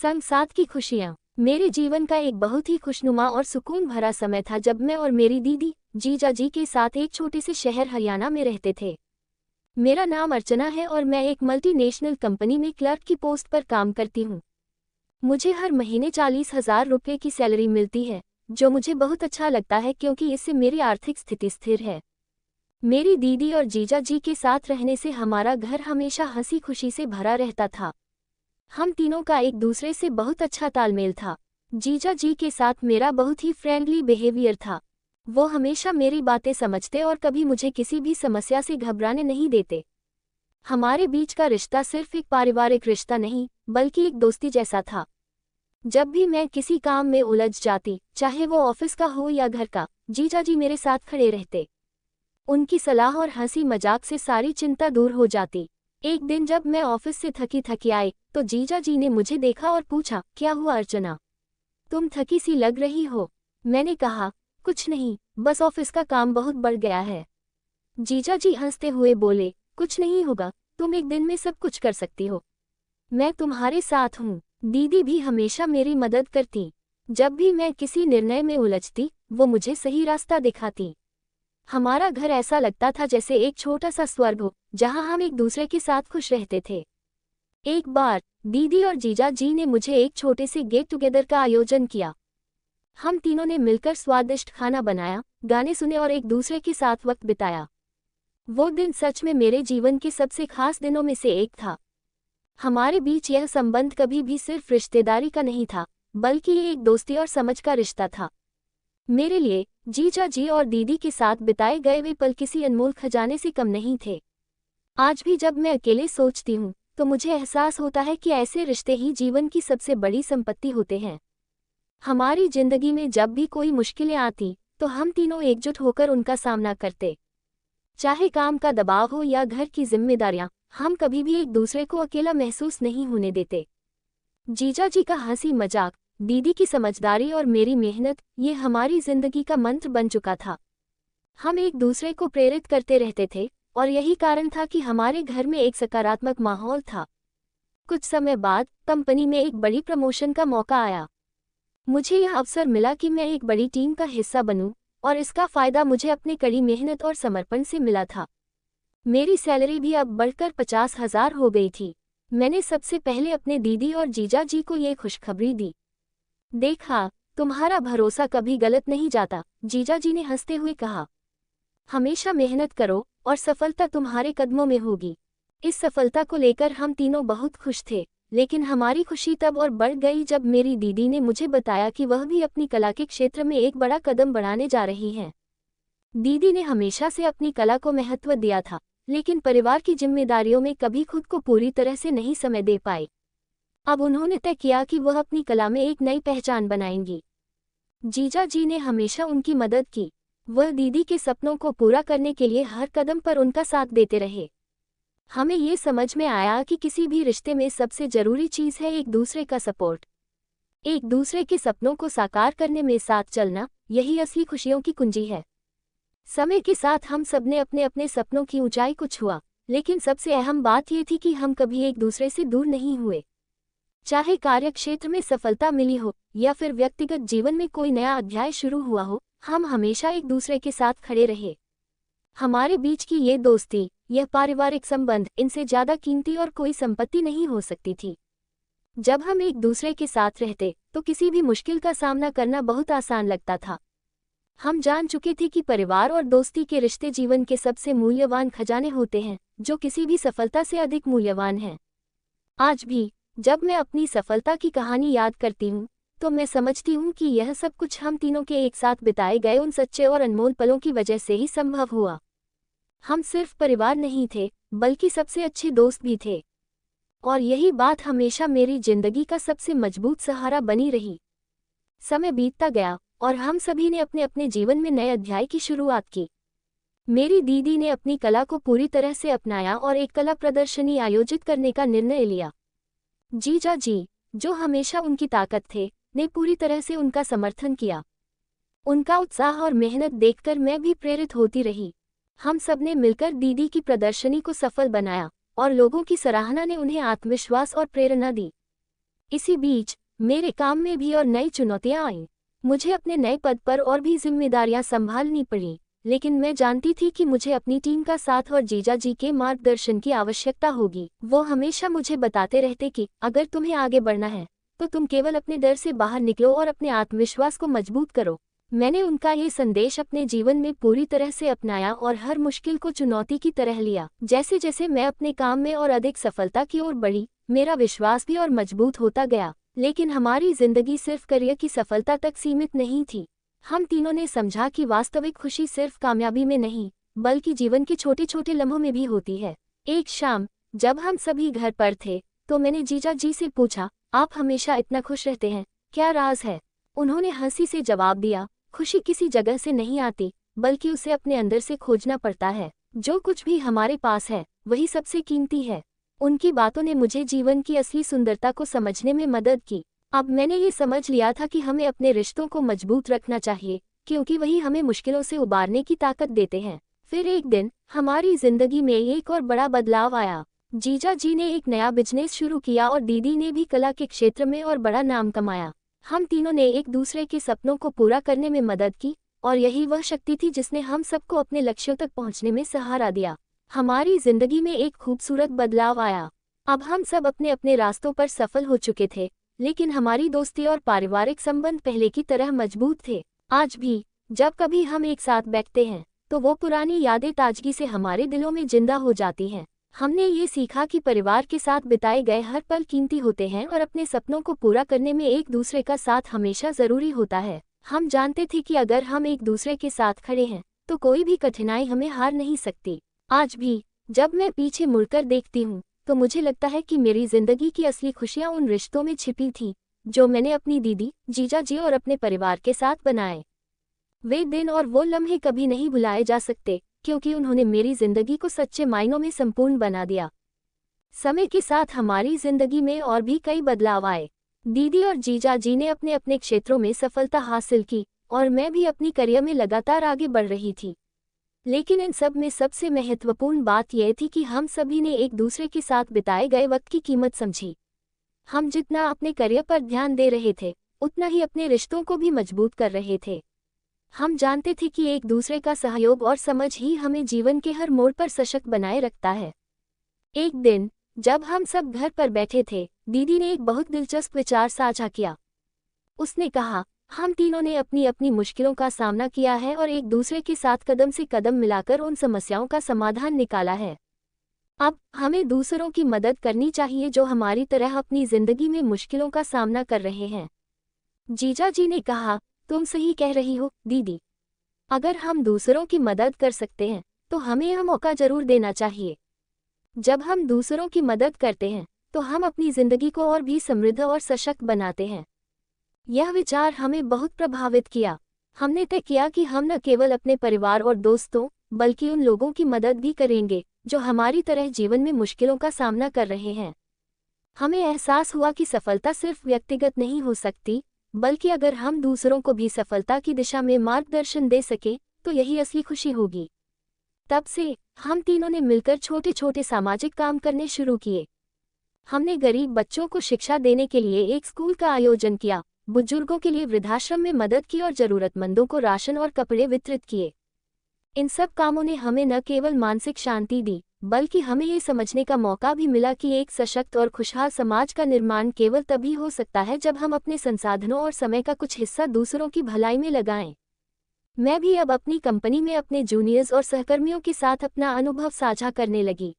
संग साथ की खुशियाँ। मेरे जीवन का एक बहुत ही खुशनुमा और सुकून भरा समय था जब मैं और मेरी दीदी जीजा जी के साथ एक छोटे से शहर हरियाणा में रहते थे। मेरा नाम अर्चना है और मैं एक मल्टीनेशनल कंपनी में क्लर्क की पोस्ट पर काम करती हूँ। मुझे हर महीने 40,000 रुपये की सैलरी मिलती है, जो मुझे बहुत अच्छा लगता है क्योंकि इससे मेरी आर्थिक स्थिति स्थिर है। मेरी दीदी और जीजा जी के साथ रहने से हमारा घर हमेशा हंसी खुशी से भरा रहता था। हम तीनों का एक दूसरे से बहुत अच्छा तालमेल था। जीजा जी के साथ मेरा बहुत ही फ्रेंडली बिहेवियर था। वो हमेशा मेरी बातें समझते और कभी मुझे किसी भी समस्या से घबराने नहीं देते। हमारे बीच का रिश्ता सिर्फ एक पारिवारिक रिश्ता नहीं, बल्कि एक दोस्ती जैसा था। जब भी मैं किसी काम में उलझ जाती, चाहे वो ऑफिस का हो या घर का, जीजा जी मेरे साथ खड़े रहते। उनकी सलाह और हंसी मजाक से सारी चिंता दूर हो जाती। एक दिन जब मैं ऑफिस से थकी थकी आई, तो जीजा जी ने मुझे देखा और पूछा, क्या हुआ अर्चना, तुम थकी सी लग रही हो। मैंने कहा, कुछ नहीं, बस ऑफिस का काम बहुत बढ़ गया है। जीजा जी हंसते हुए बोले, कुछ नहीं होगा, तुम एक दिन में सब कुछ कर सकती हो। मैं तुम्हारे साथ हूँ। दीदी भी हमेशा मेरी मदद करती। जब भी मैं किसी निर्णय में उलझती, वो मुझे सही रास्ता दिखाती। हमारा घर ऐसा लगता था जैसे एक छोटा सा स्वर्ग हो, जहाँ हम एक दूसरे के साथ खुश रहते थे। एक बार दीदी और जीजा जी ने मुझे एक छोटे से गेट टुगेदर का आयोजन किया। हम तीनों ने मिलकर स्वादिष्ट खाना बनाया, गाने सुने और एक दूसरे के साथ वक्त बिताया। वो दिन सच में मेरे जीवन के सबसे खास दिनों में से एक था। हमारे बीच यह संबंध कभी भी सिर्फ रिश्तेदारी का नहीं था, बल्कि ये एक दोस्ती और समझ का रिश्ता था। मेरे लिए जीजा जी और दीदी के साथ बिताए गए वे पल किसी अनमोल खजाने से कम नहीं थे। आज भी जब मैं अकेले सोचती हूँ, तो मुझे एहसास होता है कि ऐसे रिश्ते ही जीवन की सबसे बड़ी संपत्ति होते हैं। हमारी जिंदगी में जब भी कोई मुश्किलें आती, तो हम तीनों एकजुट होकर उनका सामना करते। चाहे काम का दबाव हो या घर की जिम्मेदारियां, हम कभी भी एक दूसरे को अकेला महसूस नहीं होने देते। जीजा जी का हंसी मजाक, दीदी की समझदारी और मेरी मेहनत, ये हमारी जिंदगी का मंत्र बन चुका था। हम एक दूसरे को प्रेरित करते रहते थे, और यही कारण था कि हमारे घर में एक सकारात्मक माहौल था। कुछ समय बाद कंपनी में एक बड़ी प्रमोशन का मौका आया। मुझे यह अवसर मिला कि मैं एक बड़ी टीम का हिस्सा बनूं, और इसका फायदा मुझे अपनी कड़ी मेहनत और समर्पण से मिला था। मेरी सैलरी भी अब बढ़कर 50,000 हो गई थी। मैंने सबसे पहले अपने दीदी और जीजा जी को ये खुशखबरी दी। देखा, तुम्हारा भरोसा कभी गलत नहीं जाता, जीजा जी ने हंसते हुए कहा। हमेशा मेहनत करो और सफलता तुम्हारे कदमों में होगी। इस सफलता को लेकर हम तीनों बहुत खुश थे, लेकिन हमारी खुशी तब और बढ़ गई जब मेरी दीदी ने मुझे बताया कि वह भी अपनी कला के क्षेत्र में एक बड़ा कदम बढ़ाने जा रही हैं। दीदी ने हमेशा से अपनी कला को महत्व दिया था, लेकिन परिवार की जिम्मेदारियों में कभी खुद को पूरी तरह से नहीं समय दे पाई। अब उन्होंने तय किया कि वह अपनी कला में एक नई पहचान बनाएंगी। जीजा जी ने हमेशा उनकी मदद की। वह दीदी के सपनों को पूरा करने के लिए हर कदम पर उनका साथ देते रहे। हमें ये समझ में आया कि किसी भी रिश्ते में सबसे जरूरी चीज़ है एक दूसरे का सपोर्ट। एक दूसरे के सपनों को साकार करने में साथ चलना, यही असली खुशियों की कुंजी है। समय के साथ हम सबने अपने अपने सपनों की ऊंचाई को छुआ, लेकिन सबसे अहम बात यह थी कि हम कभी एक दूसरे से दूर नहीं हुए। चाहे कार्य क्षेत्र में सफलता मिली हो या फिर व्यक्तिगत जीवन में कोई नया अध्याय शुरू हुआ हो, हम हमेशा एक दूसरे के साथ खड़े रहे। हमारे बीच की ये दोस्ती, यह पारिवारिक संबंध, इनसे ज्यादा कीमती और कोई संपत्ति नहीं हो सकती थी। जब हम एक दूसरे के साथ रहते, तो किसी भी मुश्किल का सामना करना बहुत आसान लगता था। हम जान चुके थे कि परिवार और दोस्ती के रिश्ते जीवन के सबसे मूल्यवान खजाने होते हैं, जो किसी भी सफलता से अधिक मूल्यवान हैं। आज भी जब मैं अपनी सफलता की कहानी याद करती हूँ, तो मैं समझती हूँ कि यह सब कुछ हम तीनों के एक साथ बिताए गए उन सच्चे और अनमोल पलों की वजह से ही संभव हुआ। हम सिर्फ परिवार नहीं थे, बल्कि सबसे अच्छे दोस्त भी थे। और यही बात हमेशा मेरी जिंदगी का सबसे मजबूत सहारा बनी रही। समय बीतता गया और हम सभी ने अपने अपने जीवन में नए अध्याय की शुरुआत की। मेरी दीदी ने अपनी कला को पूरी तरह से अपनाया और एक कला प्रदर्शनी आयोजित करने का निर्णय लिया। जीजा जी, जो हमेशा उनकी ताकत थे, ने पूरी तरह से उनका समर्थन किया। उनका उत्साह और मेहनत देखकर मैं भी प्रेरित होती रही। हम सब ने मिलकर दीदी की प्रदर्शनी को सफल बनाया और लोगों की सराहना ने उन्हें आत्मविश्वास और प्रेरणा दी। इसी बीच मेरे काम में भी और नई चुनौतियां आईं। मुझे अपने नए पद पर और भी जिम्मेदारियां संभालनी पड़ी, लेकिन मैं जानती थी कि मुझे अपनी टीम का साथ और जीजा जी के मार्गदर्शन की आवश्यकता होगी। वो हमेशा मुझे बताते रहते कि अगर तुम्हें आगे बढ़ना है तो तुम केवल अपने डर से बाहर निकलो और अपने आत्मविश्वास को मजबूत करो। मैंने उनका ये संदेश अपने जीवन में पूरी तरह से अपनाया और हर मुश्किल को चुनौती की तरह लिया। जैसे जैसे मैं अपने काम में और अधिक सफलता की ओर बढ़ी, मेरा विश्वास भी और मजबूत होता गया। लेकिन हमारी जिंदगी सिर्फ करियर की सफलता तक सीमित नहीं थी। हम तीनों ने समझा कि वास्तविक खुशी सिर्फ कामयाबी में नहीं, बल्कि जीवन के छोटे छोटे लम्हों में भी होती है। एक शाम जब हम सभी घर पर थे तो मैंने जीजा जी से पूछा, आप हमेशा इतना खुश रहते हैं, क्या राज है? उन्होंने हंसी से जवाब दिया, खुशी किसी जगह से नहीं आती, बल्कि उसे अपने अंदर से खोजना पड़ता है। जो कुछ भी हमारे पास है वही सबसे कीमती है। उनकी बातों ने मुझे जीवन की असली सुंदरता को समझने में मदद की। अब मैंने ये समझ लिया था कि हमें अपने रिश्तों को मजबूत रखना चाहिए, क्योंकि वही हमें मुश्किलों से उबारने की ताकत देते हैं। फिर एक दिन हमारी जिंदगी में एक और बड़ा बदलाव आया। जीजा जी ने एक नया बिजनेस शुरू किया और दीदी ने भी कला के क्षेत्र में और बड़ा नाम कमाया। हम तीनों ने एक दूसरे के सपनों को पूरा करने में मदद की, और यही वह शक्ति थी जिसने हम सबको अपने लक्ष्यों तक पहुंचने में सहारा दिया। हमारी जिंदगी में एक खूबसूरत बदलाव आया। अब हम सब अपने अपने रास्तों पर सफल हो चुके थे, लेकिन हमारी दोस्ती और पारिवारिक संबंध पहले की तरह मजबूत थे। आज भी जब कभी हम एक साथ बैठते हैं तो वो पुरानी यादें ताजगी से हमारे दिलों में जिंदा हो जाती हैं। हमने ये सीखा कि परिवार के साथ बिताए गए हर पल कीमती होते हैं और अपने सपनों को पूरा करने में एक दूसरे का साथ हमेशा जरूरी होता है। हम जानते थे कि अगर हम एक दूसरे के साथ खड़े हैं तो कोई भी कठिनाई हमें हार नहीं सकती। आज भी जब मैं पीछे मुड़कर देखती हूँ तो मुझे लगता है कि मेरी जिंदगी की असली खुशियाँ उन रिश्तों में छिपी थीं जो मैंने अपनी दीदी, जीजा जी और अपने परिवार के साथ बनाए। वे दिन और वो लम्हे कभी नहीं भुलाए जा सकते, क्योंकि उन्होंने मेरी जिंदगी को सच्चे मायनों में संपूर्ण बना दिया। समय के साथ हमारी जिंदगी में और भी कई बदलाव आए। दीदी और जीजा जी ने अपने अपने क्षेत्रों में सफलता हासिल की और मैं भी अपनी करियर में लगातार आगे बढ़ रही थी। लेकिन इन सब में सबसे महत्वपूर्ण बात यह थी कि हम सभी ने एक दूसरे के साथ बिताए गए वक्त की कीमत समझी। हम जितना अपने करियर पर ध्यान दे रहे थे, उतना ही अपने रिश्तों को भी मजबूत कर रहे थे। हम जानते थे कि एक दूसरे का सहयोग और समझ ही हमें जीवन के हर मोड़ पर सशक्त बनाए रखता है। एक दिन जब हम सब घर पर बैठे थे, दीदी ने एक बहुत दिलचस्प विचार साझा किया। उसने कहा, हम तीनों ने अपनी अपनी मुश्किलों का सामना किया है और एक दूसरे के साथ कदम से कदम मिलाकर उन समस्याओं का समाधान निकाला है। अब हमें दूसरों की मदद करनी चाहिए जो हमारी तरह अपनी जिंदगी में मुश्किलों का सामना कर रहे हैं। जीजा जी ने कहा, तुम सही कह रही हो दीदी। अगर हम दूसरों की मदद कर सकते हैं तो हमें यह मौका जरूर देना चाहिए। जब हम दूसरों की मदद करते हैं तो हम अपनी जिंदगी को और भी समृद्ध और सशक्त बनाते हैं। यह विचार हमें बहुत प्रभावित किया। हमने तय किया कि हम न केवल अपने परिवार और दोस्तों, बल्कि उन लोगों की मदद भी करेंगे जो हमारी तरह जीवन में मुश्किलों का सामना कर रहे हैं। हमें एहसास हुआ कि सफलता सिर्फ व्यक्तिगत नहीं हो सकती, बल्कि अगर हम दूसरों को भी सफलता की दिशा में मार्गदर्शन दे सके तो यही असली खुशी होगी। तब से हम तीनों ने मिलकर छोटे छोटे सामाजिक काम करने शुरू किए। हमने गरीब बच्चों को शिक्षा देने के लिए एक स्कूल का आयोजन किया, बुजुर्गों के लिए वृद्धाश्रम में मदद की और जरूरतमंदों को राशन और कपड़े वितरित किए। इन सब कामों ने हमें न केवल मानसिक शांति दी, बल्कि हमें ये समझने का मौका भी मिला कि एक सशक्त और खुशहाल समाज का निर्माण केवल तभी हो सकता है जब हम अपने संसाधनों और समय का कुछ हिस्सा दूसरों की भलाई में लगाएं। मैं भी अब अपनी कंपनी में अपने जूनियर्स और सहकर्मियों के साथ अपना अनुभव साझा करने लगी।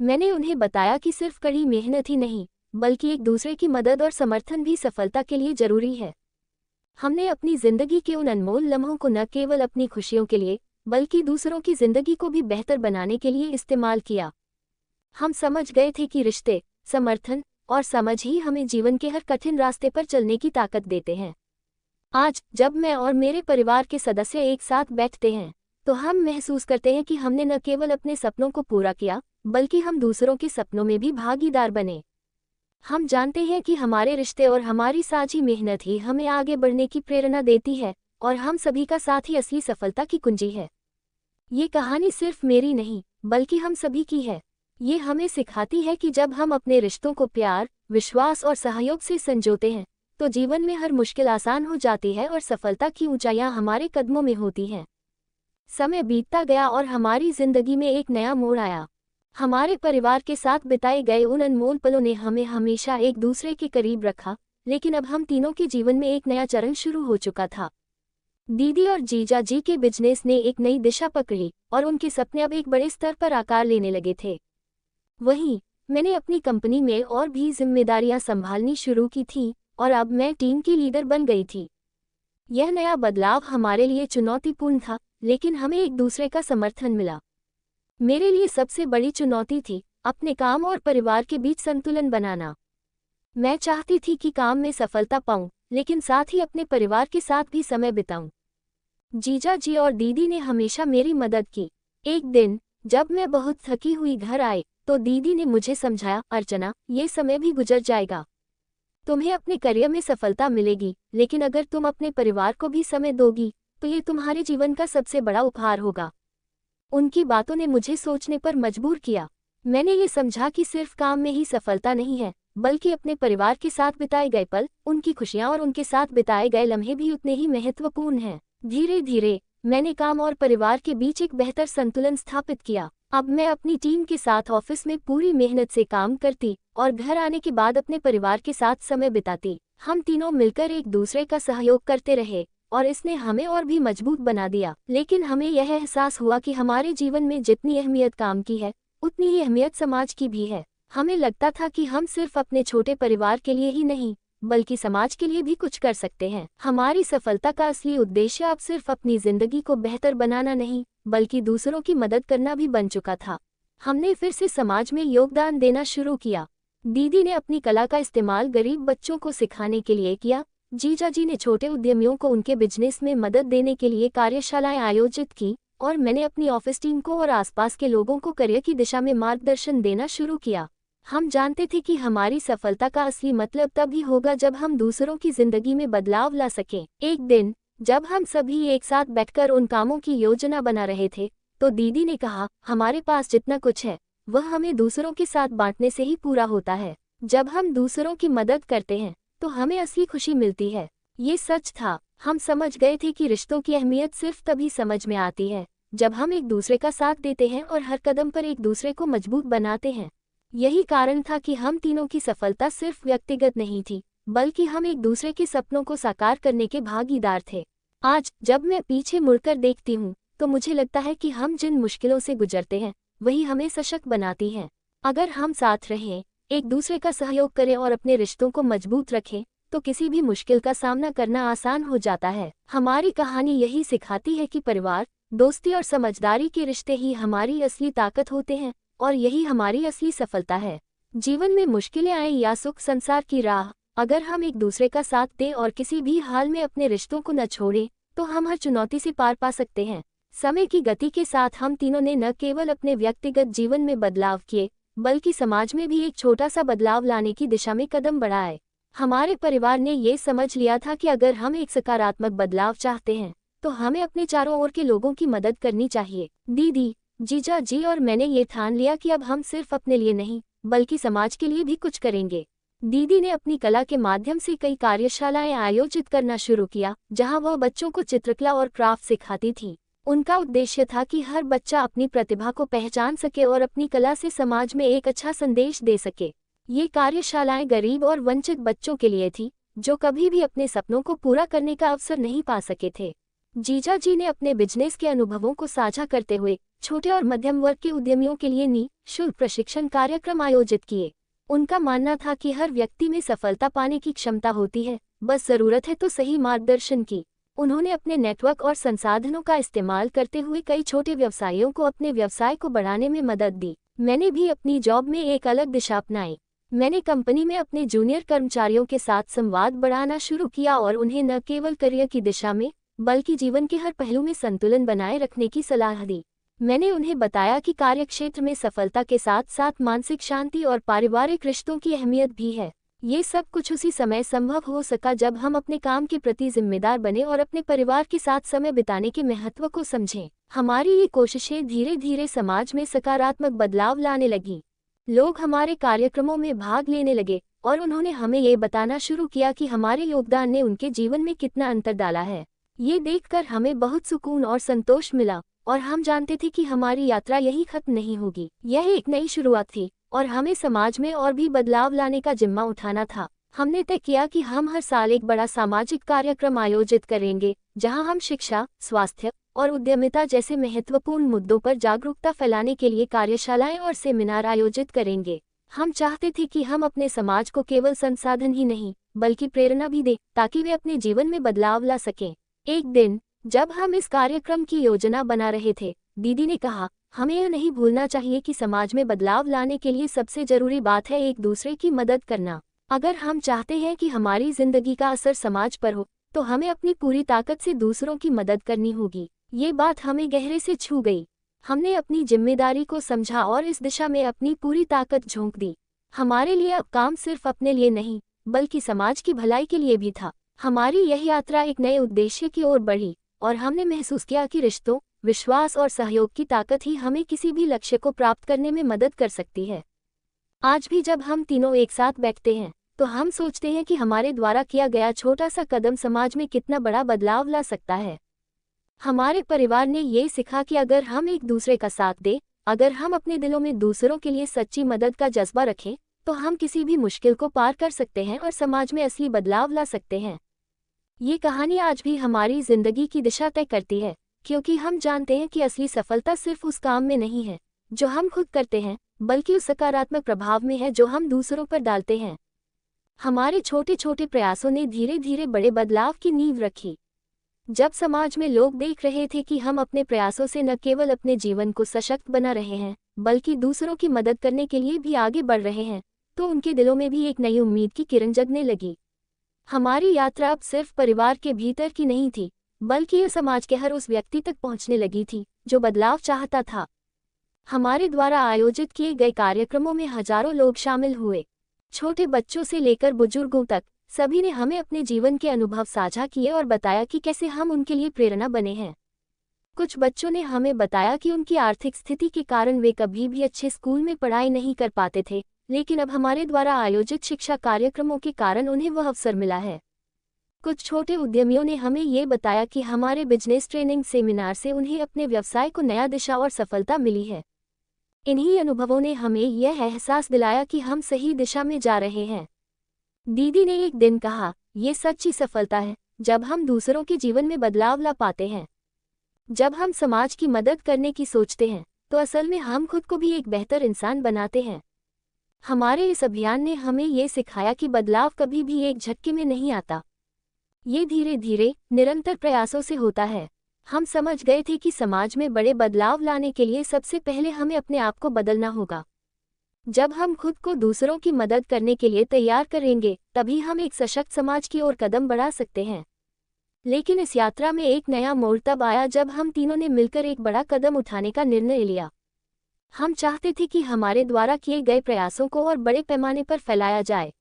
मैंने उन्हें बताया कि सिर्फ कड़ी मेहनत ही नहीं, बल्कि एक दूसरे की मदद और समर्थन भी सफलता के लिए जरूरी है। हमने अपनी जिंदगी के उन अनमोल लम्हों को न केवल अपनी खुशियों के लिए, बल्कि दूसरों की जिंदगी को भी बेहतर बनाने के लिए इस्तेमाल किया। हम समझ गए थे कि रिश्ते, समर्थन और समझ ही हमें जीवन के हर कठिन रास्ते पर चलने की ताकत देते हैं। आज जब मैं और मेरे परिवार के सदस्य एक साथ बैठते हैं तो हम महसूस करते हैं कि हमने न केवल अपने सपनों को पूरा किया, बल्कि हम दूसरों के सपनों में भी भागीदार बने। हम जानते हैं कि हमारे रिश्ते और हमारी साझी मेहनत ही हमें आगे बढ़ने की प्रेरणा देती है और हम सभी का साथ ही असली सफलता की कुंजी है। ये कहानी सिर्फ मेरी नहीं, बल्कि हम सभी की है। ये हमें सिखाती है कि जब हम अपने रिश्तों को प्यार, विश्वास और सहयोग से संजोते हैं तो जीवन में हर मुश्किल आसान हो जाती है और सफलता की ऊंचाइयां हमारे कदमों में होती हैं। समय बीतता गया और हमारी जिंदगी में एक नया मोड़ आया। हमारे परिवार के साथ बिताए गए उन अनमोल पलों ने हमें हमेशा एक दूसरे के करीब रखा, लेकिन अब हम तीनों के जीवन में एक नया चरण शुरू हो चुका था। दीदी और जीजा जी के बिजनेस ने एक नई दिशा पकड़ी और उनके सपने अब एक बड़े स्तर पर आकार लेने लगे थे। वहीं मैंने अपनी कंपनी में और भी जिम्मेदारियां संभालनी शुरू की थीं और अब मैं टीम की लीडर बन गई थी। यह नया बदलाव हमारे लिए चुनौतीपूर्ण था, लेकिन हमें एक दूसरे का समर्थन मिला। मेरे लिए सबसे बड़ी चुनौती थी अपने काम और परिवार के बीच संतुलन बनाना। मैं चाहती थी कि काम में सफलता पाऊं, लेकिन साथ ही अपने परिवार के साथ भी समय बिताऊं। जीजा जी और दीदी ने हमेशा मेरी मदद की। एक दिन जब मैं बहुत थकी हुई घर आई तो दीदी ने मुझे समझाया, अर्चना, ये समय भी गुजर जाएगा। तुम्हें अपने करियर में सफलता मिलेगी, लेकिन अगर तुम अपने परिवार को भी समय दोगी तो ये तुम्हारे जीवन का सबसे बड़ा उपहार होगा। उनकी बातों ने मुझे सोचने पर मजबूर किया। मैंने ये समझा कि सिर्फ काम में ही सफलता नहीं है, बल्कि अपने परिवार के साथ बिताए गए पल, उनकी खुशियां और उनके साथ बिताए गए लम्हे भी उतने ही महत्वपूर्ण हैं। धीरे धीरे मैंने काम और परिवार के बीच एक बेहतर संतुलन स्थापित किया। अब मैं अपनी टीम के साथ ऑफिस में पूरी मेहनत से काम करती और घर आने के बाद अपने परिवार के साथ समय बिताती। हम तीनों मिलकर एक दूसरे का सहयोग करते रहे और इसने हमें और भी मजबूत बना दिया। लेकिन हमें यह एहसास हुआ कि हमारे जीवन में जितनी अहमियत काम की है, उतनी ही अहमियत समाज की भी है। हमें लगता था कि हम सिर्फ अपने छोटे परिवार के लिए ही नहीं, बल्कि समाज के लिए भी कुछ कर सकते हैं। हमारी सफलता का असली उद्देश्य अब सिर्फ अपनी जिंदगी को बेहतर बनाना नहीं, बल्कि दूसरों की मदद करना भी बन चुका था। हमने फिर से समाज में योगदान देना शुरू किया। दीदी ने अपनी कला का इस्तेमाल गरीब बच्चों को सिखाने के लिए किया। जीजा जी ने छोटे उद्यमियों को उनके बिजनेस में मदद देने के लिए कार्यशालाएं आयोजित की और मैंने अपनी ऑफिस टीम को और आसपास के लोगों को करियर की दिशा में मार्गदर्शन देना शुरू किया। हम जानते थे कि हमारी सफलता का असली मतलब तभी होगा जब हम दूसरों की जिंदगी में बदलाव ला सकें। एक दिन जब हम सभी एक साथ बैठकर उन कामों की योजना बना रहे थे तो दीदी ने कहा, हमारे पास जितना कुछ है वह हमें दूसरों के साथ बांटने से ही पूरा होता है। जब हम दूसरों की मदद करते हैं तो हमें असली खुशी मिलती है। ये सच था। हम समझ गए थे कि रिश्तों की अहमियत सिर्फ तभी समझ में आती है जब हम एक दूसरे का साथ देते हैं और हर कदम पर एक दूसरे को मजबूत बनाते हैं। यही कारण था कि हम तीनों की सफलता सिर्फ व्यक्तिगत नहीं थी, बल्कि हम एक दूसरे के सपनों को साकार करने के भागीदार थे। आज जब मैं पीछे मुड़कर देखती हूँ तो मुझे लगता है कि हम जिन मुश्किलों से गुजरते हैं वही हमें सशक्त बनाती हैं। अगर हम साथ रहें, एक दूसरे का सहयोग करें और अपने रिश्तों को मजबूत रखें तो किसी भी मुश्किल का सामना करना आसान हो जाता है। हमारी कहानी यही सिखाती है कि परिवार, दोस्ती और समझदारी के रिश्ते ही हमारी असली ताकत होते हैं और यही हमारी असली सफलता है। जीवन में मुश्किलें आए या सुख, संसार की राह, अगर हम एक दूसरे का साथ दें और किसी भी हाल में अपने रिश्तों को न छोड़ें तो हम हर चुनौती से पार पा सकते हैं। समय की गति के साथ हम तीनों ने न केवल अपने व्यक्तिगत जीवन में बदलाव किए, बल्कि समाज में भी एक छोटा सा बदलाव लाने की दिशा में कदम बढ़ाए। हमारे परिवार ने ये समझ लिया था कि अगर हम एक सकारात्मक बदलाव चाहते हैं तो हमें अपने चारों ओर के लोगों की मदद करनी चाहिए। दीदी, जीजा जी और मैंने ये ठान लिया कि अब हम सिर्फ अपने लिए नहीं, बल्कि समाज के लिए भी कुछ करेंगे। दीदी ने अपनी कला के माध्यम से कई कार्यशालाएं आयोजित करना शुरू किया, जहां वह बच्चों को चित्रकला और क्राफ्ट सिखाती थी। उनका उद्देश्य था कि हर बच्चा अपनी प्रतिभा को पहचान सके और अपनी कला से समाज में एक अच्छा संदेश दे सके। ये कार्यशालाएं गरीब और वंचित बच्चों के लिए थी, जो कभी भी अपने सपनों को पूरा करने का अवसर नहीं पा सके थे। जीजा जी ने अपने बिजनेस के अनुभवों को साझा करते हुए छोटे और मध्यम वर्ग के उद्यमियों के लिए निःशुल्क प्रशिक्षण कार्यक्रम आयोजित किए। उनका मानना था कि हर व्यक्ति में सफलता पाने की क्षमता होती है, बस जरूरत है तो सही मार्गदर्शन की। उन्होंने अपने नेटवर्क और संसाधनों का इस्तेमाल करते हुए कई छोटे व्यवसायियों को अपने व्यवसाय को बढ़ाने में मदद दी। मैंने भी अपनी जॉब में एक अलग दिशा अपनाई। मैंने कंपनी में अपने जूनियर कर्मचारियों के साथ संवाद बढ़ाना शुरू किया और उन्हें न केवल करियर की दिशा में, बल्कि जीवन के हर पहलू में संतुलन बनाए रखने की सलाह दी। मैंने उन्हें बताया कि कार्यक्षेत्र में सफलता के साथ साथ मानसिक शांति और पारिवारिक रिश्तों की अहमियत भी है। ये सब कुछ उसी समय संभव हो सका जब हम अपने काम के प्रति जिम्मेदार बने और अपने परिवार के साथ समय बिताने के महत्व को समझें। हमारी ये कोशिशें धीरे धीरे समाज में सकारात्मक बदलाव लाने लगी। लोग हमारे कार्यक्रमों में भाग लेने लगे और उन्होंने हमें ये बताना शुरू किया कि हमारे योगदान ने उनके जीवन में कितना अंतर डाला है। ये देखकर हमें बहुत सुकून और संतोष मिला और हम जानते थे कि हमारी यात्रा यहीं खत्म नहीं होगी। यह एक नई शुरुआत थी और हमें समाज में और भी बदलाव लाने का जिम्मा उठाना था। हमने तय किया कि हम हर साल एक बड़ा सामाजिक कार्यक्रम आयोजित करेंगे जहां हम शिक्षा, स्वास्थ्य और उद्यमिता जैसे महत्वपूर्ण मुद्दों पर जागरूकता फैलाने के लिए कार्यशालाएं और सेमिनार आयोजित करेंगे। हम चाहते थे कि हम अपने समाज को केवल संसाधन ही नहीं बल्कि प्रेरणा भी दें ताकि वे अपने जीवन में बदलाव ला सकें। एक दिन जब हम इस कार्यक्रम की योजना बना रहे थे, दीदी ने कहा, हमें यह नहीं भूलना चाहिए कि समाज में बदलाव लाने के लिए सबसे जरूरी बात है एक दूसरे की मदद करना। अगर हम चाहते हैं कि हमारी जिंदगी का असर समाज पर हो तो हमें अपनी पूरी ताकत से दूसरों की मदद करनी होगी। ये बात हमें गहरे से छू गई। हमने अपनी जिम्मेदारी को समझा और इस दिशा में अपनी पूरी ताकत झोंक दी। हमारे लिए अब काम सिर्फ अपने लिए नहीं बल्कि समाज की भलाई के लिए भी था। हमारी यह यात्रा एक नए उद्देश्य की ओर बढ़ी और हमने महसूस किया कि रिश्तों, विश्वास और सहयोग की ताकत ही हमें किसी भी लक्ष्य को प्राप्त करने में मदद कर सकती है। आज भी जब हम तीनों एक साथ बैठते हैं तो हम सोचते हैं कि हमारे द्वारा किया गया छोटा सा कदम समाज में कितना बड़ा बदलाव ला सकता है। हमारे परिवार ने ये सिखा कि अगर हम एक दूसरे का साथ दें, अगर हम अपने दिलों में दूसरों के लिए सच्ची मदद का जज्बा रखें, तो हम किसी भी मुश्किल को पार कर सकते हैं और समाज में असली बदलाव ला सकते हैं। ये कहानी आज भी हमारी जिंदगी की दिशा तय करती है, क्योंकि हम जानते हैं कि असली सफलता सिर्फ उस काम में नहीं है जो हम खुद करते हैं, बल्कि उस सकारात्मक प्रभाव में है जो हम दूसरों पर डालते हैं। हमारे छोटे छोटे प्रयासों ने धीरे धीरे बड़े बदलाव की नींव रखी। जब समाज में लोग देख रहे थे कि हम अपने प्रयासों से न केवल अपने जीवन को सशक्त बना रहे हैं बल्कि दूसरों की मदद करने के लिए भी आगे बढ़ रहे हैं, तो उनके दिलों में भी एक नई उम्मीद की किरण जगने लगी। हमारी यात्रा अब सिर्फ परिवार के भीतर की नहीं थी बल्कि यह समाज के हर उस व्यक्ति तक पहुंचने लगी थी जो बदलाव चाहता था। हमारे द्वारा आयोजित किए गए कार्यक्रमों में हजारों लोग शामिल हुए। छोटे बच्चों से लेकर बुजुर्गों तक सभी ने हमें अपने जीवन के अनुभव साझा किए और बताया कि कैसे हम उनके लिए प्रेरणा बने हैं। कुछ बच्चों ने हमें बताया कि उनकी आर्थिक स्थिति के कारण वे कभी भी अच्छे स्कूल में पढ़ाई नहीं कर पाते थे, लेकिन अब हमारे द्वारा आयोजित शिक्षा कार्यक्रमों के कारण उन्हें वह अवसर मिला है। कुछ छोटे उद्यमियों ने हमें ये बताया कि हमारे बिजनेस ट्रेनिंग सेमिनार से उन्हें अपने व्यवसाय को नया दिशा और सफलता मिली है। इन्हीं अनुभवों ने हमें यह एहसास दिलाया कि हम सही दिशा में जा रहे हैं। दीदी ने एक दिन कहा, ये सच्ची सफलता है जब हम दूसरों के जीवन में बदलाव ला पाते हैं। जब हम समाज की मदद करने की सोचते हैं तो असल में हम खुद को भी एक बेहतर इंसान बनाते हैं। हमारे इस अभियान ने हमें ये सिखाया कि बदलाव कभी भी एक झटके में नहीं आता, ये धीरे धीरे निरंतर प्रयासों से होता है। हम समझ गए थे कि समाज में बड़े बदलाव लाने के लिए सबसे पहले हमें अपने आप को बदलना होगा। जब हम खुद को दूसरों की मदद करने के लिए तैयार करेंगे तभी हम एक सशक्त समाज की ओर कदम बढ़ा सकते हैं। लेकिन इस यात्रा में एक नया मोड़ तब आया जब हम तीनों ने मिलकर एक बड़ा कदम उठाने का निर्णय लिया। हम चाहते थे कि हमारे द्वारा किए गए प्रयासों को और बड़े पैमाने पर फैलाया जाए।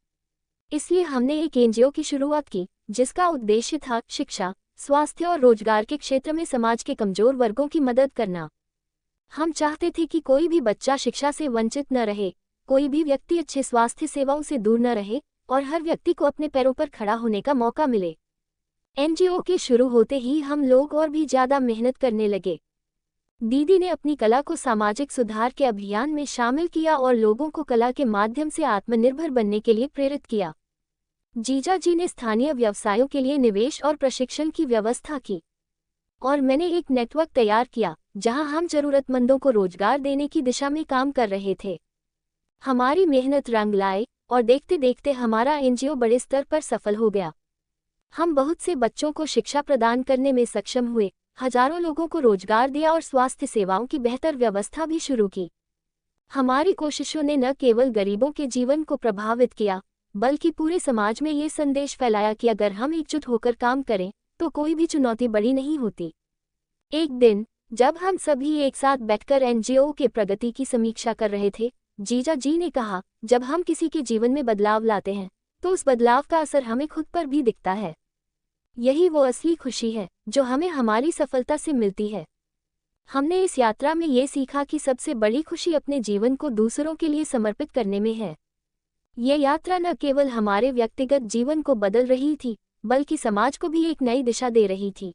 इसलिए हमने एक एनजीओ की शुरुआत की जिसका उद्देश्य था शिक्षा, स्वास्थ्य और रोजगार के क्षेत्र में समाज के कमजोर वर्गों की मदद करना। हम चाहते थे कि कोई भी बच्चा शिक्षा से वंचित न रहे, कोई भी व्यक्ति अच्छे स्वास्थ्य सेवाओं से दूर न रहे और हर व्यक्ति को अपने पैरों पर खड़ा होने का मौका मिले। एनजीओ के शुरू होते ही हम लोग और भी ज्यादा मेहनत करने लगे। दीदी ने अपनी कला को सामाजिक सुधार के अभियान में शामिल किया और लोगों को कला के माध्यम से आत्मनिर्भर बनने के लिए प्रेरित किया। जीजा जी ने स्थानीय व्यवसायों के लिए निवेश और प्रशिक्षण की व्यवस्था की और मैंने एक नेटवर्क तैयार किया जहां हम जरूरतमंदों को रोजगार देने की दिशा में काम कर रहे थे। हमारी मेहनत रंग लाए और देखते देखते हमारा एनजीओ बड़े स्तर पर सफल हो गया। हम बहुत से बच्चों को शिक्षा प्रदान करने में सक्षम हुए, हजारों लोगों को रोजगार दिया और स्वास्थ्य सेवाओं की बेहतर व्यवस्था भी शुरू की। हमारी कोशिशों ने न केवल गरीबों के जीवन को प्रभावित किया बल्कि पूरे समाज में ये संदेश फैलाया कि अगर हम एकजुट होकर काम करें तो कोई भी चुनौती बड़ी नहीं होती। एक दिन जब हम सभी एक साथ बैठकर एनजीओ के प्रगति की समीक्षा कर रहे थे, जीजा जी ने कहा, जब हम किसी के जीवन में बदलाव लाते हैं तो उस बदलाव का असर हमें खुद पर भी दिखता है। यही वो असली खुशी है जो हमें हमारी सफलता से मिलती है। हमने इस यात्रा में ये सीखा कि सबसे बड़ी खुशी अपने जीवन को दूसरों के लिए समर्पित करने में है। ये यात्रा न केवल हमारे व्यक्तिगत जीवन को बदल रही थी, बल्कि समाज को भी एक नई दिशा दे रही थी।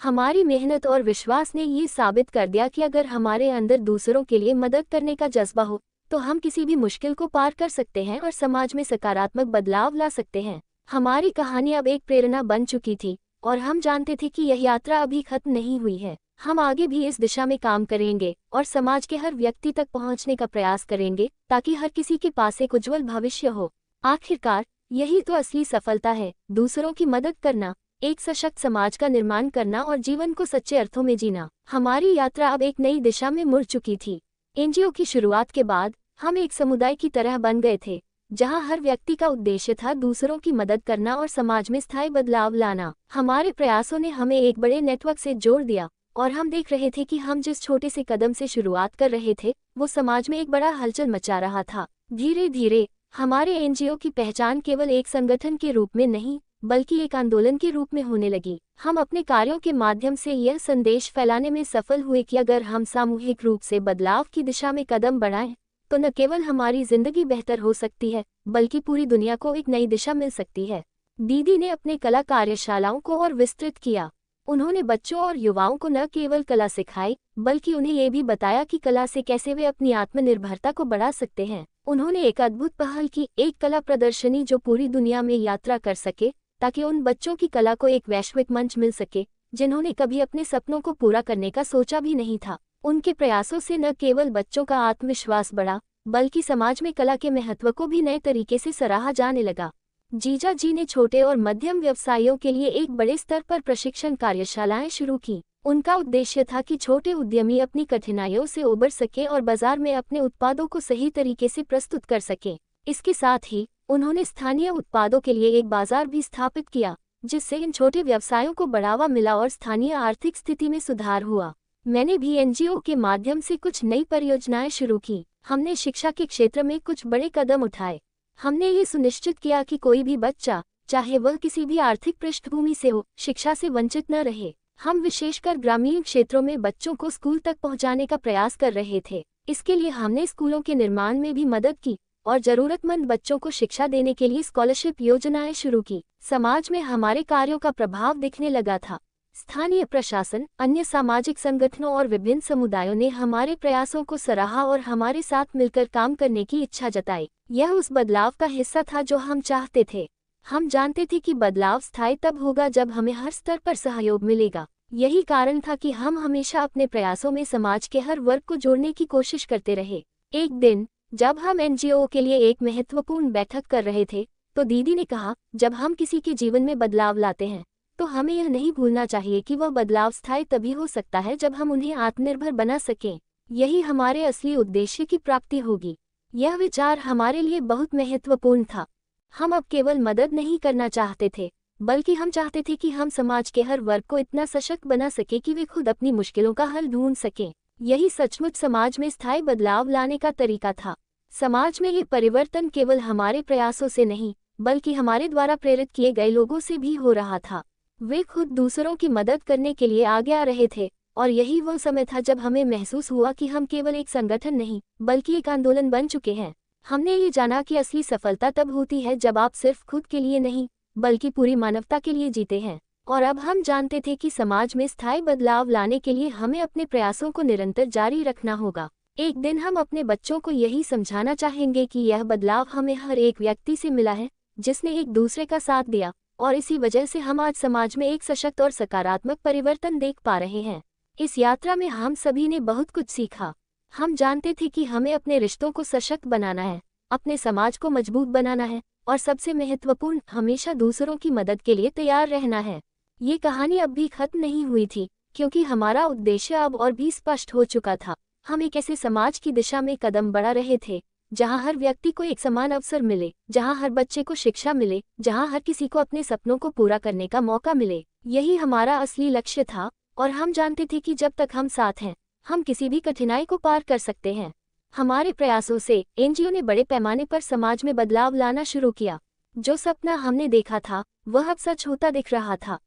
हमारी मेहनत और विश्वास ने ये साबित कर दिया कि अगर हमारे अंदर दूसरों के लिए मदद करने का जज्बा हो, तो हम किसी भी मुश्किल को पार कर सकते हैं और समाज में सकारात्मक बदलाव ला सकते हैं। हमारी कहानी अब एक प्रेरणा बन चुकी थी और हम जानते थे कि यह यात्रा अभी खत्म नहीं हुई है। हम आगे भी इस दिशा में काम करेंगे और समाज के हर व्यक्ति तक पहुंचने का प्रयास करेंगे ताकि हर किसी के पास एक उज्जवल भविष्य हो। आखिरकार यही तो असली सफलता है, दूसरों की मदद करना, एक सशक्त समाज का निर्माण करना और जीवन को सच्चे अर्थों में जीना। हमारी यात्रा अब एक नई दिशा में मुड़ चुकी थी। एनजीओ की शुरुआत के बाद हम एक समुदाय की तरह बन गए थे, जहां हर व्यक्ति का उद्देश्य था दूसरों की मदद करना और समाज में स्थायी बदलाव लाना। हमारे प्रयासों ने हमें एक बड़े नेटवर्क से जोड़ दिया और हम देख रहे थे कि हम जिस छोटे से कदम से शुरुआत कर रहे थे, वो समाज में एक बड़ा हलचल मचा रहा था। धीरे धीरे हमारे एनजीओ की पहचान केवल एक संगठन के रूप में नहीं, बल्कि एक आंदोलन के रूप में होने लगी। हम अपने कार्यों के माध्यम से यह संदेश फैलाने में सफल हुए कि अगर हम सामूहिक रूप से बदलाव की दिशा में कदम बढ़ाएं, तो न केवल हमारी जिंदगी बेहतर हो सकती है, बल्कि पूरी दुनिया को एक नई दिशा मिल सकती है। दीदी ने अपने कला कार्यशालाओं को और विस्तृत किया। उन्होंने बच्चों और युवाओं को न केवल कला सिखाई, बल्कि उन्हें ये भी बताया कि कला से कैसे वे अपनी आत्मनिर्भरता को बढ़ा सकते हैं। उन्होंने एक अद्भुत पहल की, एक कला प्रदर्शनी जो पूरी दुनिया में यात्रा कर सके, ताकि उन बच्चों की कला को एक वैश्विक मंच मिल सके जिन्होंने कभी अपने सपनों को पूरा करने का सोचा भी नहीं था। उनके प्रयासों से न केवल बच्चों का आत्मविश्वास बढ़ा, बल्कि समाज में कला के महत्व को भी नए तरीके से सराहा जाने लगा। जीजा जी ने छोटे और मध्यम व्यवसायियों के लिए एक बड़े स्तर पर प्रशिक्षण कार्यशालाएं शुरू की। उनका उद्देश्य था कि छोटे उद्यमी अपनी कठिनाइयों से उबर सके और बाजार में अपने उत्पादों को सही तरीके से प्रस्तुत कर सके। इसके साथ ही उन्होंने स्थानीय उत्पादों के लिए एक बाजार भी स्थापित किया, जिससे इन छोटे व्यवसायों को बढ़ावा मिला और स्थानीय आर्थिक स्थिति में सुधार हुआ। मैंने भी एनजीओ के माध्यम से कुछ नई परियोजनाएं शुरू की। हमने शिक्षा के क्षेत्र में कुछ बड़े कदम उठाए। हमने ये सुनिश्चित किया कि कोई भी बच्चा, चाहे वह किसी भी आर्थिक पृष्ठभूमि से हो, शिक्षा से वंचित न रहे। हम विशेषकर ग्रामीण क्षेत्रों में बच्चों को स्कूल तक पहुंचाने का प्रयास कर रहे थे। इसके लिए हमने स्कूलों के निर्माण में भी मदद की और जरूरतमंद बच्चों को शिक्षा देने के लिए स्कॉलरशिप योजनाएं शुरू की। समाज में हमारे कार्यों का प्रभाव दिखने लगा था। स्थानीय प्रशासन, अन्य सामाजिक संगठनों और विभिन्न समुदायों ने हमारे प्रयासों को सराहा और हमारे साथ मिलकर काम करने की इच्छा जताई। यह उस बदलाव का हिस्सा था जो हम चाहते थे। हम जानते थे कि बदलाव स्थायी तब होगा जब हमें हर स्तर पर सहयोग मिलेगा। यही कारण था कि हम हमेशा अपने प्रयासों में समाज के हर वर्ग को जोड़ने की कोशिश करते रहे। एक दिन जब हम एनजीओ के लिए एक महत्वपूर्ण बैठक कर रहे थे, तो दीदी ने कहा, जब हम किसी के जीवन में बदलाव लाते हैं, तो हमें यह नहीं भूलना चाहिए कि वह बदलाव स्थायी तभी हो सकता है जब हम उन्हें आत्मनिर्भर बना सकें। यही हमारे असली उद्देश्य की प्राप्ति होगी। यह विचार हमारे लिए बहुत महत्वपूर्ण था। हम अब केवल मदद नहीं करना चाहते थे, बल्कि हम चाहते थे कि हम समाज के हर वर्ग को इतना सशक्त बना सके कि वे खुद अपनी मुश्किलों का हल ढूंढ सकें। यही सचमुच समाज में स्थायी बदलाव लाने का तरीका था। समाज में ये परिवर्तन केवल हमारे प्रयासों से नहीं, बल्कि हमारे द्वारा प्रेरित किए गए लोगों से भी हो रहा था। वे खुद दूसरों की मदद करने के लिए आगे आ रहे थे और यही वो समय था जब हमें महसूस हुआ कि हम केवल एक संगठन नहीं, बल्कि एक आंदोलन बन चुके हैं। हमने ये जाना कि असली सफलता तब होती है जब आप सिर्फ खुद के लिए नहीं, बल्कि पूरी मानवता के लिए जीते हैं। और अब हम जानते थे कि समाज में स्थायी बदलाव लाने के लिए हमें अपने प्रयासों को निरंतर जारी रखना होगा। एक दिन हम अपने बच्चों को यही समझाना चाहेंगे कि यह बदलाव हमें हर एक व्यक्ति से मिला है जिसने एक दूसरे का साथ दिया, और इसी वजह से हम आज समाज में एक सशक्त और सकारात्मक परिवर्तन देख पा रहे हैं। इस यात्रा में हम सभी ने बहुत कुछ सीखा। हम जानते थे कि हमें अपने रिश्तों को सशक्त बनाना है, अपने समाज को मजबूत बनाना है और सबसे महत्वपूर्ण, हमेशा दूसरों की मदद के लिए तैयार रहना है। ये कहानी अब भी खत्म नहीं हुई थी, क्योंकि हमारा उद्देश्य अब और भी स्पष्ट हो चुका था। हम एक ऐसे समाज की दिशा में कदम बढ़ा रहे थे जहां हर व्यक्ति को एक समान अवसर मिले, जहां हर बच्चे को शिक्षा मिले, जहां हर किसी को अपने सपनों को पूरा करने का मौका मिले। यही हमारा असली लक्ष्य था और हम जानते थे कि जब तक हम साथ हैं, हम किसी भी कठिनाई को पार कर सकते हैं। हमारे प्रयासों से एनजीओ ने बड़े पैमाने पर समाज में बदलाव लाना शुरू किया। जो सपना हमने देखा था वह अब सच होता दिख रहा था।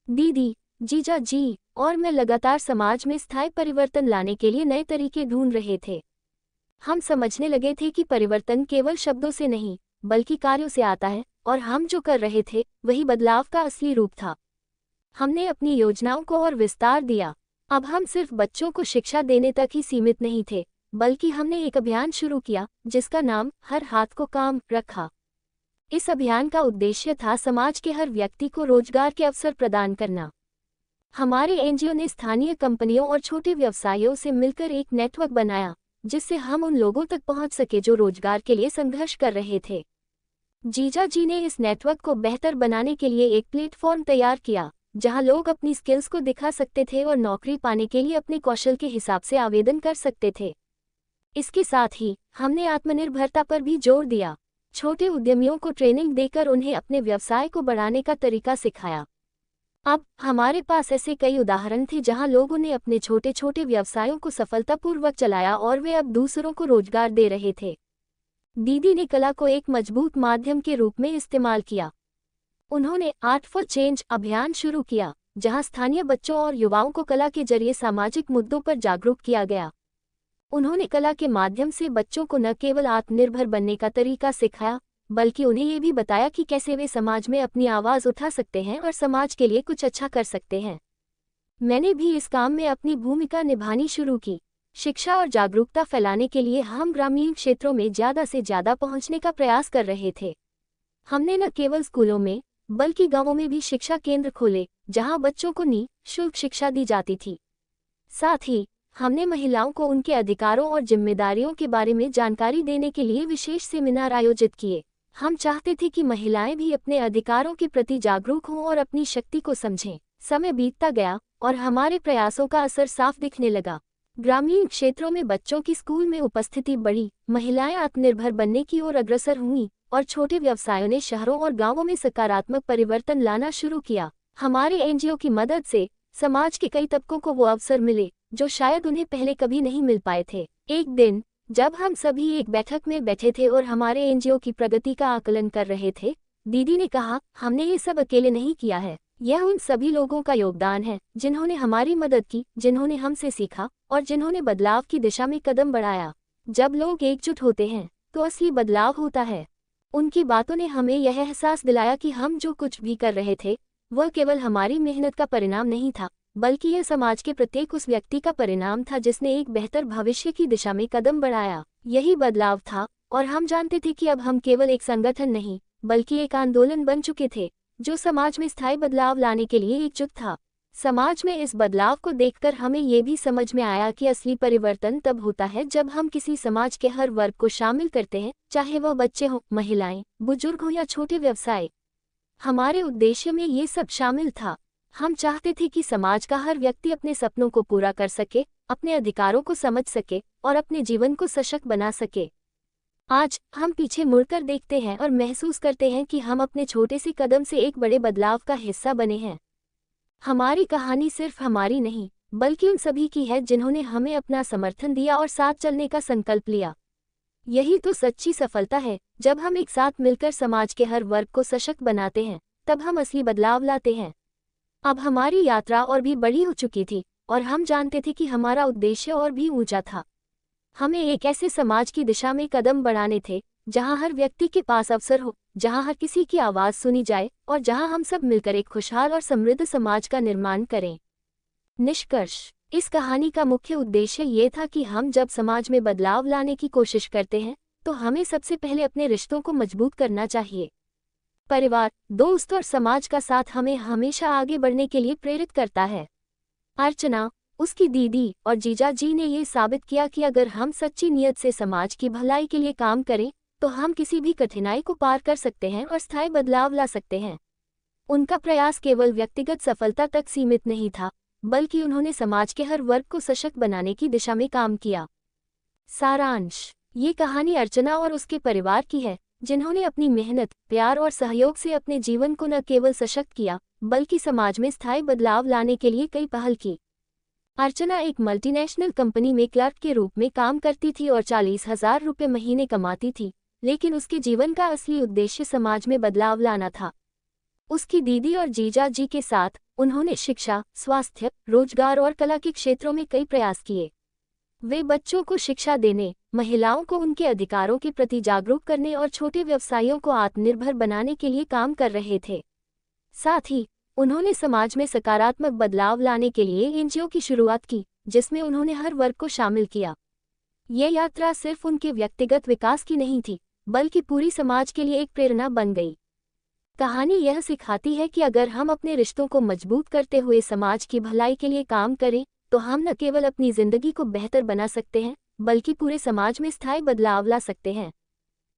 दीदी, जीजा जी और मैं लगातार समाज में स्थायी परिवर्तन लाने के लिए नए तरीके ढूंढ रहे थे। हम समझने लगे थे कि परिवर्तन केवल शब्दों से नहीं बल्कि कार्यों से आता है, और हम जो कर रहे थे वही बदलाव का असली रूप था। हमने अपनी योजनाओं को और विस्तार दिया। अब हम सिर्फ बच्चों को शिक्षा देने तक ही सीमित नहीं थे, बल्कि हमने एक अभियान शुरू किया जिसका नाम हर हाथ को काम रखा। इस अभियान का उद्देश्य था समाज के हर व्यक्ति को रोजगार के अवसर प्रदान करना। हमारे एनजीओ ने स्थानीय कंपनियों और छोटे व्यवसायियों से मिलकर एक नेटवर्क बनाया जिससे हम उन लोगों तक पहुंच सके जो रोजगार के लिए संघर्ष कर रहे थे। जीजा जी ने इस नेटवर्क को बेहतर बनाने के लिए एक प्लेटफॉर्म तैयार किया जहां लोग अपनी स्किल्स को दिखा सकते थे और नौकरी पाने के लिए अपने कौशल के हिसाब से आवेदन कर सकते थे। इसके साथ ही हमने आत्मनिर्भरता पर भी जोर दिया। छोटे उद्यमियों को ट्रेनिंग देकर उन्हें अपने व्यवसाय को बढ़ाने का तरीका सिखाया। अब हमारे पास ऐसे कई उदाहरण थे जहां लोगों ने अपने छोटे छोटे व्यवसायों को सफलतापूर्वक चलाया और वे अब दूसरों को रोजगार दे रहे थे। दीदी ने कला को एक मजबूत माध्यम के रूप में इस्तेमाल किया। उन्होंने आर्ट फॉर चेंज अभियान शुरू किया जहां स्थानीय बच्चों और युवाओं को कला के जरिए सामाजिक मुद्दों पर जागरूक किया गया। उन्होंने कला के माध्यम से बच्चों को न केवल आत्मनिर्भर बनने का तरीका सिखाया बल्कि उन्हें ये भी बताया कि कैसे वे समाज में अपनी आवाज़ उठा सकते हैं और समाज के लिए कुछ अच्छा कर सकते हैं। मैंने भी इस काम में अपनी भूमिका निभानी शुरू की। शिक्षा और जागरूकता फैलाने के लिए हम ग्रामीण क्षेत्रों में ज़्यादा से ज़्यादा पहुंचने का प्रयास कर रहे थे। हमने न केवल स्कूलों में बल्कि गांवों में भी शिक्षा केंद्र खोले जहां बच्चों को निःशुल्क शिक्षा दी जाती थी। साथ ही हमने महिलाओं को उनके अधिकारों और जिम्मेदारियों के बारे में जानकारी देने के लिए विशेष सेमिनार आयोजित किए। हम चाहते थे कि महिलाएं भी अपने अधिकारों के प्रति जागरूक हों और अपनी शक्ति को समझें। समय बीतता गया और हमारे प्रयासों का असर साफ दिखने लगा। ग्रामीण क्षेत्रों में बच्चों की स्कूल में उपस्थिति बढ़ी, महिलाएं आत्मनिर्भर बनने की ओर अग्रसर हुईं और छोटे व्यवसायों ने शहरों और गांवों में सकारात्मक परिवर्तन लाना शुरू किया। हमारे एनजीओ की मदद से समाज के कई तबकों को वो अवसर मिले जो शायद उन्हें पहले कभी नहीं मिल पाए थे। एक दिन जब हम सभी एक बैठक में बैठे थे और हमारे एनजीओ की प्रगति का आकलन कर रहे थे, दीदी ने कहा, हमने ये सब अकेले नहीं किया है। यह उन सभी लोगों का योगदान है जिन्होंने हमारी मदद की, जिन्होंने हमसे सीखा और जिन्होंने बदलाव की दिशा में कदम बढ़ाया। जब लोग एकजुट होते हैं तो असली बदलाव होता है। उनकी बातों ने हमें यह एहसास दिलाया कि हम जो कुछ भी कर रहे थे वह केवल हमारी मेहनत का परिणाम नहीं था, बल्कि यह समाज के प्रत्येक उस व्यक्ति का परिणाम था जिसने एक बेहतर भविष्य की दिशा में कदम बढ़ाया। यही बदलाव था और हम जानते थे कि अब हम केवल एक संगठन नहीं बल्कि एक आंदोलन बन चुके थे जो समाज में स्थायी बदलाव लाने के लिए एकजुट था। समाज में इस बदलाव को देखकर हमें ये भी समझ में आया कि असली परिवर्तन तब होता है जब हम किसी समाज के हर वर्ग को शामिल करते हैं, चाहे वह बच्चे हों, महिलाएं, बुजुर्ग हों या छोटे व्यवसाय। हमारे उद्देश्य में ये सब शामिल था। हम चाहते थे कि समाज का हर व्यक्ति अपने सपनों को पूरा कर सके, अपने अधिकारों को समझ सके और अपने जीवन को सशक्त बना सके। आज हम पीछे मुड़कर देखते हैं और महसूस करते हैं कि हम अपने छोटे से कदम से एक बड़े बदलाव का हिस्सा बने हैं। हमारी कहानी सिर्फ हमारी नहीं बल्कि उन सभी की है जिन्होंने हमें अपना समर्थन दिया और साथ चलने का संकल्प लिया। यही तो सच्ची सफलता है। जब हम एक साथ मिलकर समाज के हर वर्ग को सशक्त बनाते हैं तब हम असली बदलाव लाते हैं। अब हमारी यात्रा और भी बड़ी हो चुकी थी और हम जानते थे कि हमारा उद्देश्य और भी ऊंचा था। हमें एक ऐसे समाज की दिशा में कदम बढ़ाने थे जहां हर व्यक्ति के पास अवसर हो, जहां हर किसी की आवाज़ सुनी जाए और जहां हम सब मिलकर एक खुशहाल और समृद्ध समाज का निर्माण करें। निष्कर्ष, इस कहानी का मुख्य उद्देश्य ये था कि हम जब समाज में बदलाव लाने की कोशिश करते हैं तो हमें सबसे पहले अपने रिश्तों को मजबूत करना चाहिए। परिवार, दोस्त और समाज का साथ हमें हमेशा आगे बढ़ने के लिए प्रेरित करता है। अर्चना, उसकी दीदी और जीजा जी ने ये साबित किया कि अगर हम सच्ची नीयत से समाज की भलाई के लिए काम करें तो हम किसी भी कठिनाई को पार कर सकते हैं और स्थायी बदलाव ला सकते हैं। उनका प्रयास केवल व्यक्तिगत सफलता तक सीमित नहीं था बल्कि उन्होंने समाज के हर वर्ग को सशक्त बनाने की दिशा में काम किया। सारांश, ये कहानी अर्चना और उसके परिवार की है जिन्होंने अपनी मेहनत, प्यार और सहयोग से अपने जीवन को न केवल सशक्त किया बल्कि समाज में स्थायी बदलाव लाने के लिए कई पहल की। अर्चना एक मल्टीनेशनल कंपनी में क्लर्क के रूप में काम करती थी और 40,000 रुपये महीने कमाती थी, लेकिन उसके जीवन का असली उद्देश्य समाज में बदलाव लाना था। उसकी दीदी और जीजा जी के साथ उन्होंने शिक्षा, स्वास्थ्य, रोजगार और कला के क्षेत्रों में कई प्रयास किए। वे बच्चों को शिक्षा देने, महिलाओं को उनके अधिकारों के प्रति जागरूक करने और छोटे व्यवसायियों को आत्मनिर्भर बनाने के लिए काम कर रहे थे। साथ ही उन्होंने समाज में सकारात्मक बदलाव लाने के लिए एनजीओ की शुरुआत की, जिसमें उन्होंने हर वर्ग को शामिल किया। ये यात्रा सिर्फ उनके व्यक्तिगत विकास की नहीं थी, बल्कि पूरी समाज के लिए एक प्रेरणा बन गई। कहानी यह सिखाती है कि अगर हम अपने रिश्तों को मजबूत करते हुए समाज की भलाई के लिए काम करें, तो हम न केवल अपनी जिंदगी को बेहतर बना सकते हैं, बल्कि पूरे समाज में स्थायी बदलाव ला सकते हैं।